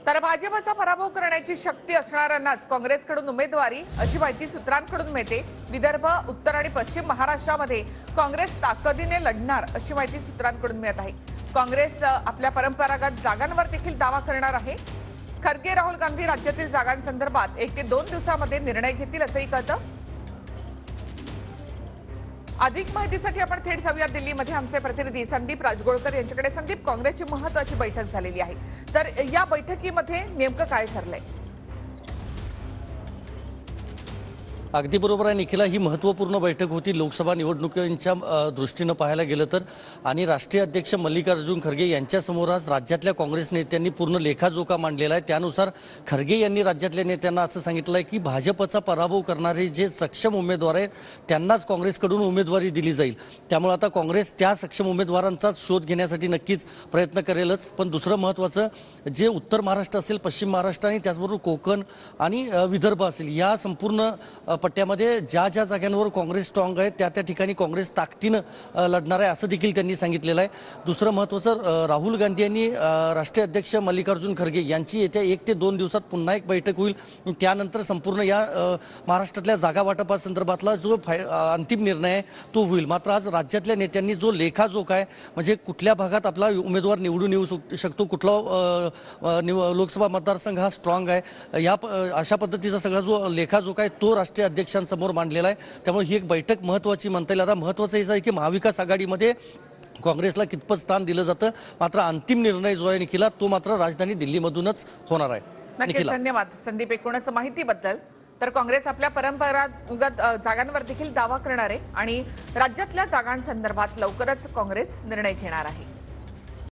तर भाजपचा पराभव करण्याची शक्ती असणाऱ्यांनाच काँग्रेसकडून उमेदवारी अशी माहिती सूत्रांकडून मिळते। विदर्भ, उत्तर आणि पश्चिम महाराष्ट्रामध्ये काँग्रेस ताकदीने लढणार अशी माहिती सूत्रांकडून मिळत आहे। काँग्रेस आपल्या परंपरागत जागांवर देखील दावा करणार आहे। खरगे राहुल गांधी राज्यातील जागांसंदर्भात 1 ते 2 दिवसांमध्ये निर्णय घेतील असंही कळतं। अधिक माहितीसाठी आपण थेट जाऊया दिल्लीमध्ये आमचे प्रतिनिधी संदीप राजगोळकर यांच्याकडे। संदीप, काँग्रेसची महत्त्वाची बैठक झालेली आहे, तर या बैठकीमध्ये नेमकं काय ठरलंय? अगदी बरोबर आहे निखिला, ही महत्त्वपूर्ण बैठक होती लोकसभा निवडणुकींच्या दृष्टीनं पाहायला गेलं तर। आणि राष्ट्रीय अध्यक्ष मल्लिकार्जुन खरगे यांच्यासमोर आज राज्यातल्या काँग्रेस नेत्यांनी पूर्ण लेखाजोखा मांडलेला आहे। त्यानुसार खरगे यांनी राज्यातल्या नेत्यांना असं सांगितलं आहे की भाजपचा पराभव करणारे जे सक्षम उमेदवार आहेत त्यांनाच काँग्रेसकडून उमेदवारी दिली जाईल। त्यामुळे आता काँग्रेस त्या सक्षम उमेदवारांचाच शोध घेण्यासाठी नक्कीच प्रयत्न करेलच। पण दुसरं महत्त्वाचं, जे उत्तर महाराष्ट्र असेल, पश्चिम महाराष्ट्र आणि त्याचबरोबर कोकण आणि विदर्भ असेल, या संपूर्ण पट्ट्यामध्ये ज्या ज्या जागांवर काँग्रेस स्ट्रॉंग आहे त्या ठिकाणी काँग्रेस ताकदीनं लढणार आहे असं देखील त्यांनी सांगितलेलं आहे। दुसरं महत्त्वाचं, राहुल गांधी यांनी राष्ट्रीय अध्यक्ष मल्लिकार्जुन खरगे यांची येत्या 1 ते 2 दिवसात पुन्हा एक बैठक होईल। त्यानंतर संपूर्ण या महाराष्ट्रातल्या जागा वाटपासंदर्भातला जो अंतिम निर्णय आहे तो होईल। मात्र आज राज्यातल्या नेत्यांनी जो लेखाजोखा आहे, म्हणजे कुठल्या भागात आपला उमेदवार निवडून येऊ शकतो, कुठला लोकसभा मतदारसंघ हा स्ट्रॉंग आहे, या अशा पद्धतीचा सगळा जो लेखाजोखा आहे तो राष्ट्रीय अध्यक्षांसमोर मांडलेला आहे। त्यामुळे ही एक बैठक महत्त्वाची म्हणता येईल। आता महत्त्वाचं हेच आहे की महाविकास आघाडीमध्ये काँग्रेसला कितपत स्थान दिलं जातं, मात्र अंतिम निर्णय जो आहे निखिला तो मात्र राजधानी दिल्लीमधूनच होणार आहे। नक्कीच धन्यवाद संदीप एकूणच माहितीबद्दल। तर काँग्रेस आपल्या परंपरागत जागांवर देखील दावा करणार आहे आणि राज्यातल्या जागांसंदर्भात लवकरच काँग्रेस निर्णय घेणार आहे।